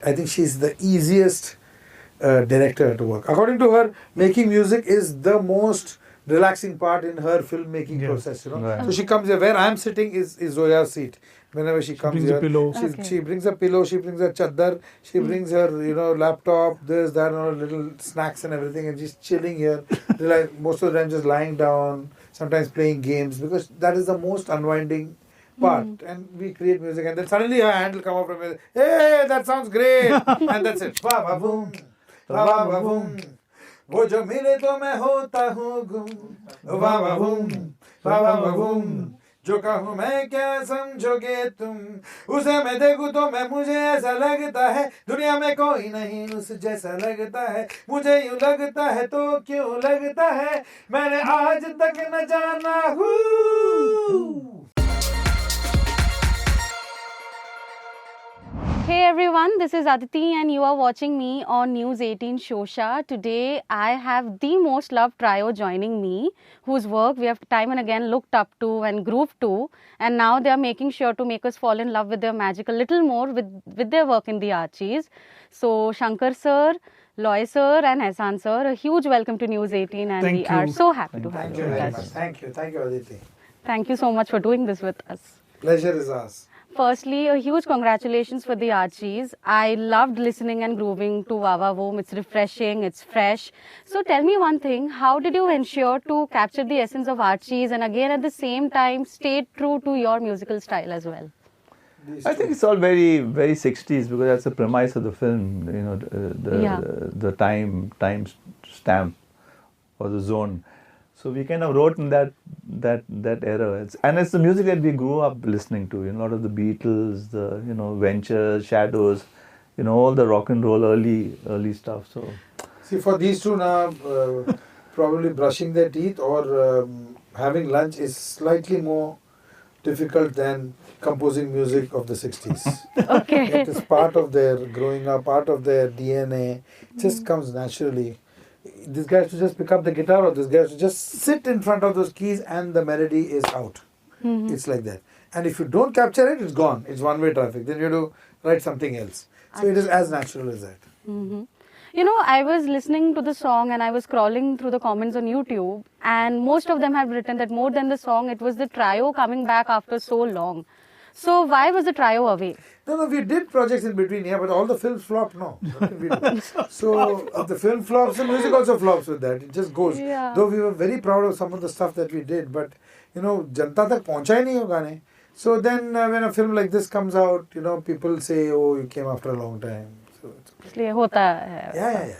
I think she's the easiest director to work. According to her, making music is the most relaxing part in her filmmaking process. Right. So she comes here. Where I'm sitting is Zoya's seat. Whenever she comes brings here, a pillow. she brings a pillow. She brings a chaddar. She brings her laptop. This, that, and little snacks and everything, and she's chilling here. Most of the time, just lying down. Sometimes playing games, because that is the most unwinding part. And we create music, and then suddenly her hand will come up from me. Hey, that sounds great, and that's it. Ba ba boom, ba ba ba boom. वो जो मिले तो मैं होता हूँ गुम, वाह वाह बूम, वाह वाह वाह बूम, जो कहूँ मैं क्या समझोगे तुम, उसे मैं देखूँ तो मैं मुझे ऐसा लगता है, दुनिया में कोई नहीं उस जैसा लगता है, मुझे यूँ लगता है तो क्यों लगता है, मैंने आज तक न जाना हूँ. Hey everyone, this is Aditi and you are watching me on News 18 Showsha. Today I have the most loved trio joining me, whose work we have time and again looked up to and grooved to, and now they are making sure to make us fall in love with their magic a little more with their work in the Archies. So Shankar sir, Loy sir and Ehsaan sir, a huge welcome to News 18 and we are so happy to have you with us. Thank you Aditi. Thank you so much for doing this with us. Pleasure is ours. Firstly, a huge congratulations for the Archies. I loved listening and grooving to Wawa Voom. It's refreshing, it's fresh. So tell me one thing, how did you ensure to capture the essence of Archies and again at the same time stay true to your musical style as well? I think it's all very, very 60s, because that's the premise of the film, the time stamp or the zone. So we kind of wrote in that era, and it's the music that we grew up listening to. A lot of the Beatles, the Ventures, Shadows, all the rock and roll early stuff. So see, for these two now, probably brushing their teeth or having lunch is slightly more difficult than composing music of the 60s. Okay. It is part of their growing up, part of their DNA. It just comes naturally. This guy has to just pick up the guitar, or this guy has to just sit in front of those keys and the melody is out. It's like that. And if you don't capture it, it's gone. It's one-way traffic. Then you have to write something else. So it is as natural as that. I was listening to the song and I was scrolling through the comments on YouTube, and most of them have written that more than the song, it was the trio coming back after so long. So why was the trio away? No, we did projects in between, but all the films flopped, no. So if the film flops, the music also flops with that. It just goes. Yeah. Though we were very proud of some of the stuff that we did, but, janta tak pahuncha hi nahi ho gaane. So then when a film like this comes out, people say, oh, you came after a long time. So it's okay. Yeah.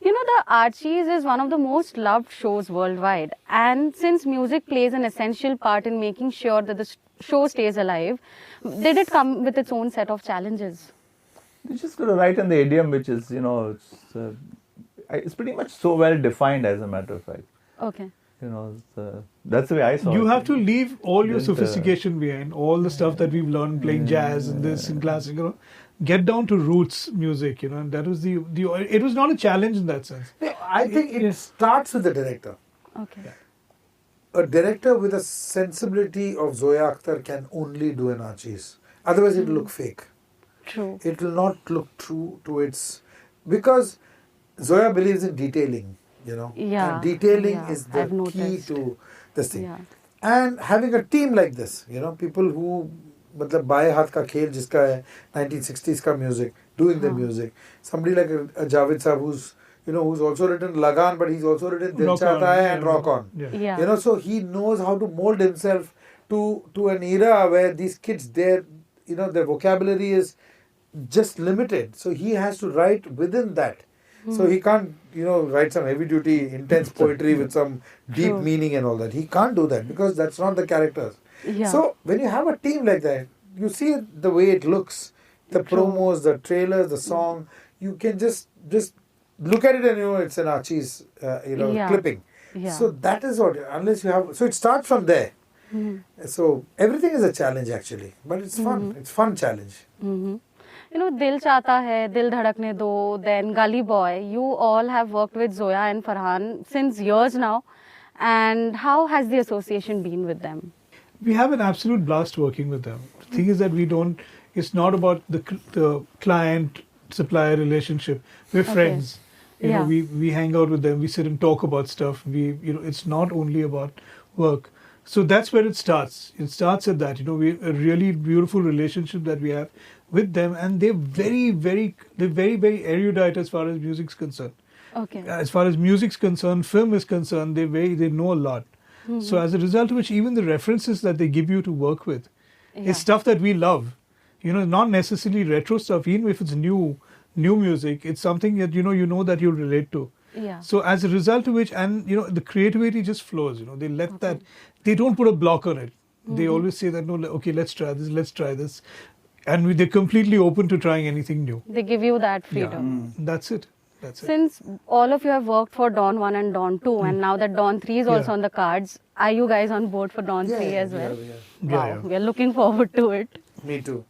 The Archies is one of the most loved shows worldwide, and since music plays an essential part in making sure that the show stays alive, did it come with its own set of challenges? you just got to write in the idiom, which is it's pretty much so well defined, as a matter of fact. Okay. That's the way I saw it. You have to leave all your sophistication behind, all the stuff that we've learned playing jazz and this and classic, get down to roots music, and that was it was not a challenge in that sense. I think it starts with the director. Okay. A director with a sensibility of Zoya Akhtar can only do an Archies. Otherwise it will look fake. True. It will not look true to its... Because Zoya believes in detailing, Yeah. And detailing is I've the key noticed. to this thing. Yeah. And having a team like this, people who... मतलब बाएं हाथ का खेल जिसका है 1960s का music, doing the music. Somebody like a Javed Saab who's also written Lagan, but he's also written Dil Chahta Hai and Rock On. Yeah. So he knows how to mold himself to an era where these kids, their vocabulary is just limited. So he has to write within that. So he can't, write some heavy duty, intense poetry with some deep meaning and all that. He can't do that because that's not the characters. Yeah. So when you have a team like that, you see the way it looks, the promos, the trailers, the song. You can just look at it and it's an Archies, clipping. Yeah. So that is what, unless you have, so it starts from there. So everything is a challenge actually, but it's fun. It's fun challenge. Dil Chahta Hai, Dil Dhadakne Do, then Gully Boy. You all have worked with Zoya and Farhan since years now. And how has the association been with them? We have an absolute blast working with them. The thing is that it's not about the client supplier relationship. We're friends. You know, we hang out with them. We sit and talk about stuff. It's not only about work. So that's where it starts. It starts at that. A really beautiful relationship that we have with them, and they're very erudite as far as music's concerned. Okay. As far as music's concerned, film is concerned, they know a lot. So as a result of which, even the references that they give you to work with is stuff that we love. Not necessarily retro stuff. Even if it's new music, it's something that you know that you'll relate to. Yeah. So as a result of which, and the creativity just flows. They let that. They don't put a block on it. They always say that, no, okay, let's try this, and they're completely open to trying anything new. They give you that freedom. That's it. Since all of you have worked for Dawn 1 and Dawn 2, and now that Dawn 3 is also on the cards, are you guys on board for Dawn 3 as well? Wow, we are looking forward to it. Me too.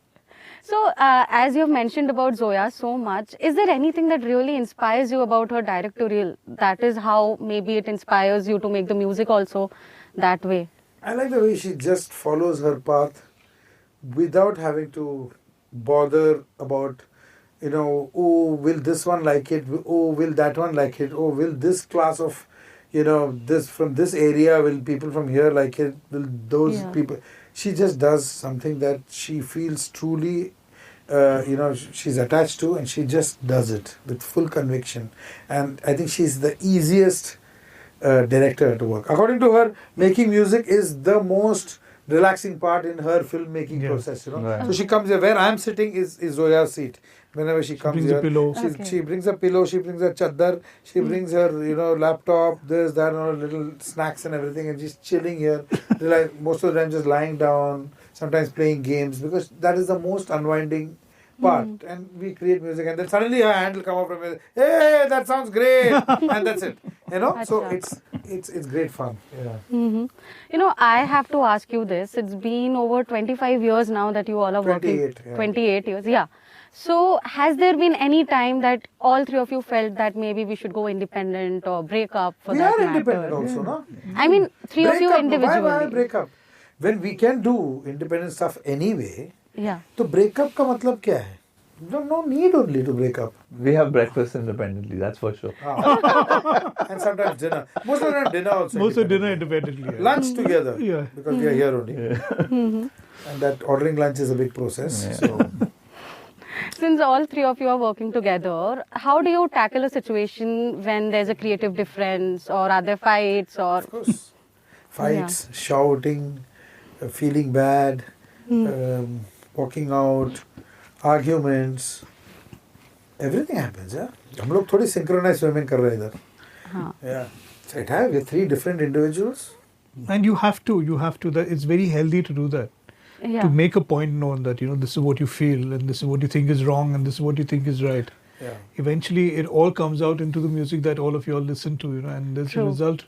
So, as you've mentioned about Zoya so much, is there anything that really inspires you about her directorial? That is how maybe it inspires you to make the music also that way. I like the way she just follows her path without having to bother about, oh, will this one like it? Oh, will that one like it? Oh, will this class of, this from this area, will people from here like it? Will those people? She just does something that she feels truly, she's attached to, and she just does it with full conviction. And I think she's the easiest director to work. According to her, making music is the most relaxing part in her filmmaking process. Right. So she comes here. Where I'm sitting is Zoya's seat. Whenever she comes here, she brings a pillow, she brings her chaddar, she brings her, laptop, this, that, little snacks and everything, and she's chilling here. Like most of the time just lying down, sometimes playing games, because that is the most unwinding part. And we create music, and then suddenly her hand will come up and hey, that sounds great, and that's it. So it's great fun. Yeah. I have to ask you this. It's been over 25 years now that you all are working. 28 years, yeah. So, has there been any time that all three of you felt that maybe we should go independent or break up for that matter? We are independent also, no? I mean, three of you individually. Why break up? When we can do independent stuff anyway, so break up ka matlab kya hai? No need only to break up. We have breakfast independently, that's for sure. And sometimes dinner. Most of the time dinner also. Most of dinner independently. Lunch together. Because we are here only. And that ordering lunch is a big process. So. Since all three of you are working together, how do you tackle a situation when there's a creative difference, or are there fights? Of course. Fights, shouting, feeling bad, walking out, arguments. Everything happens, yeah? हम लोग थोड़ी synchronized swimming कर रहे हैं इधर. Yeah. So we have three different individuals. And you have to. It's very healthy to do that. To make a point known that, this is what you feel, and this is what you think is wrong, and this is what you think is right. Yeah. Eventually, it all comes out into the music that all of you all listen to, and there's a result,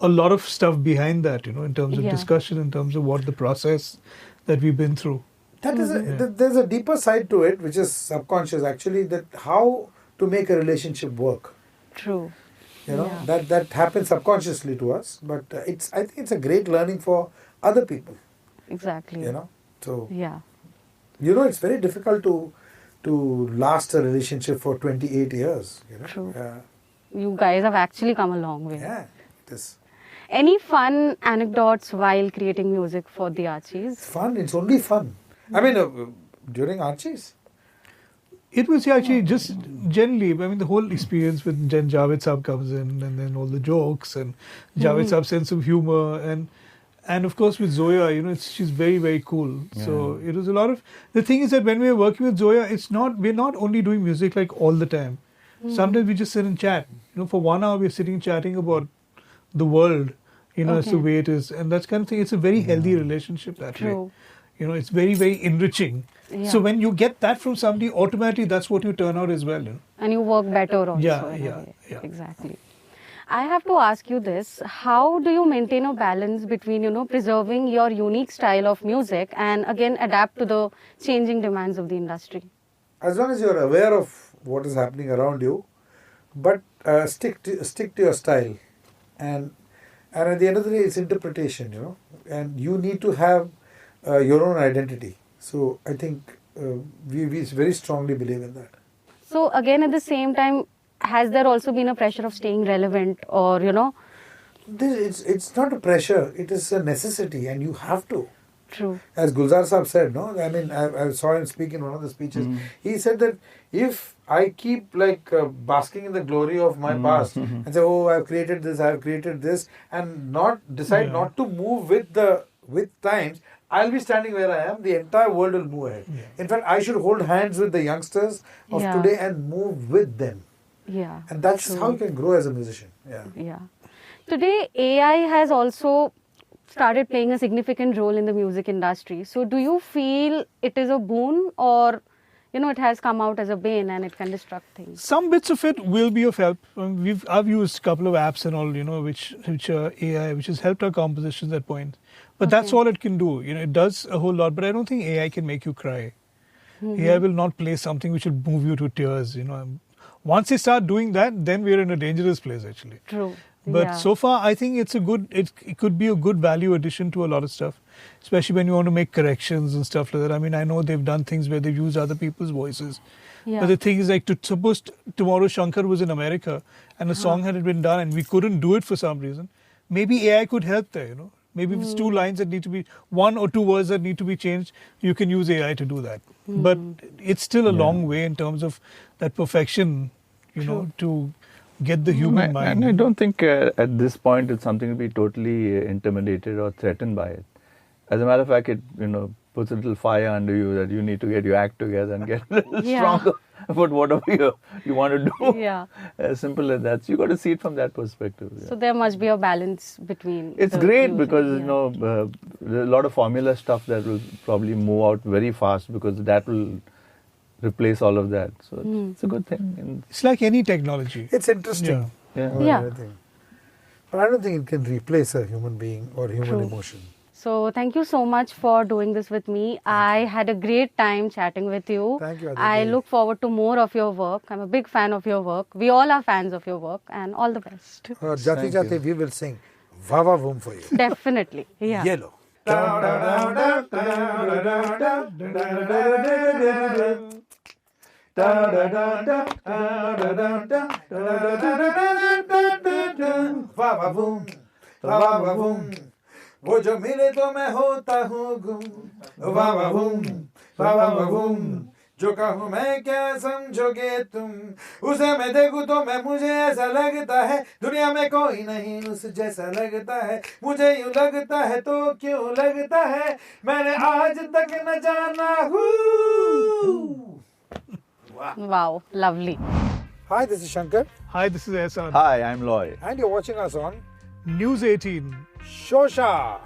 a lot of stuff behind that, in terms of discussion, in terms of what the process that we've been through. That is there's a deeper side to it, which is subconscious actually, that how to make a relationship work. True. That happens subconsciously to us, but I think it's a great learning for other people. Exactly. So it's very difficult to last a relationship for 28 years. True. You guys have actually come a long way. Yeah, it is. Any fun anecdotes while creating music for the Archies? Fun. It's only fun. I mean, during Archies. It was actually just generally, the whole experience with Jen Javed Saab comes in, and then all the jokes, and Javed Saab's sense of humor, and of course with Zoya, she's very, very cool. Yeah. So it was a lot of, the thing is that when we are working with Zoya, we're not only doing music like all the time. Sometimes we just sit and chat. For 1 hour we're sitting chatting about the world, as the way it is. And that's kind of thing, it's a very healthy relationship that way. It's very, very enriching. Yeah. So when you get that from somebody, automatically that's what you turn out as well. And you work better also. Yeah. Exactly. I have to ask you this. How do you maintain a balance between, preserving your unique style of music and again adapt to the changing demands of the industry? As long as you're aware of what is happening around you, but stick to your style. And at the end of the day, it's interpretation, and you need to have your own identity. So I think we very strongly believe in that. So again, at the same time, has there also been a pressure of staying relevant, or It's not a pressure, it is a necessity, and you have to. True. As Gulzar Saab said, no? I mean, I saw him speak in one of the speeches. He said that if I keep basking in the glory of my past and say, oh, I've created this, and not decide not to move with times, I'll be standing where I am. The entire world will move ahead. Yeah. In fact, I should hold hands with the youngsters of today and move with them. Yeah. And that's how you can grow as a musician. Yeah. Yeah. Today, AI has also started playing a significant role in the music industry. So do you feel it is a boon, or it has come out as a bane and it can disrupt things? Some bits of it will be of help. I've used a couple of apps and all, which are AI, which has helped our compositions at points. But that's all it can do. It does a whole lot. But I don't think AI can make you cry. AI will not play something which will move you to tears. Once they start doing that, then we're in a dangerous place, actually. True. But so far, I think it could be a good value addition to a lot of stuff, especially when you want to make corrections and stuff like that. I mean, I know they've done things where they've used other people's voices. Yeah. But the thing is, suppose tomorrow Shankar was in America and a song had been done and we couldn't do it for some reason, maybe AI could help there, Maybe if it's 2 lines that need to be, 1 or 2 words that need to be changed, you can use AI to do that. But it's still a long way in terms of that perfection, to get the human mind. And I don't think at this point it's something to be totally intimidated or threatened by it. As a matter of fact, it puts a little fire under you that you need to get your act together and get a little stronger about whatever you want to do. Yeah. As simple as that. So you got to see it from that perspective. Yeah. So there must be a balance between. It's great because there's a lot of formula stuff that will probably move out very fast because that will replace all of that. So it's a good thing. And it's like any technology. It's interesting. Yeah. But I don't think it can replace a human being or human emotion. So thank you so much for doing this with me. I had a great time chatting with you. Thank you, Aditi. I look forward to more of your work. I'm a big fan of your work. We all are fans of your work, and all the best. Jati Jati, we will sing Vava Voom for you. Definitely. Yeah. Yellow. Vava Voom, Vava Voom. वो जो मिले तो मैं होता हूँ गुम वाह वाह बूम वाह वाह बूम जो कहूँ मैं क्या समझोगे तुम उसे मैं देखूँ तो मुझे ऐसा लगता है दुनिया में कोई नहीं उस जैसा लगता है मुझे यूँ लगता है तो क्यों लगता है मैंने आज तक न जाना हूँ Wow, lovely. Hi, this is Shankar. Hi, this is Ehsaan. hi, I'm Loy. And you're watching us on News 18. Showsha.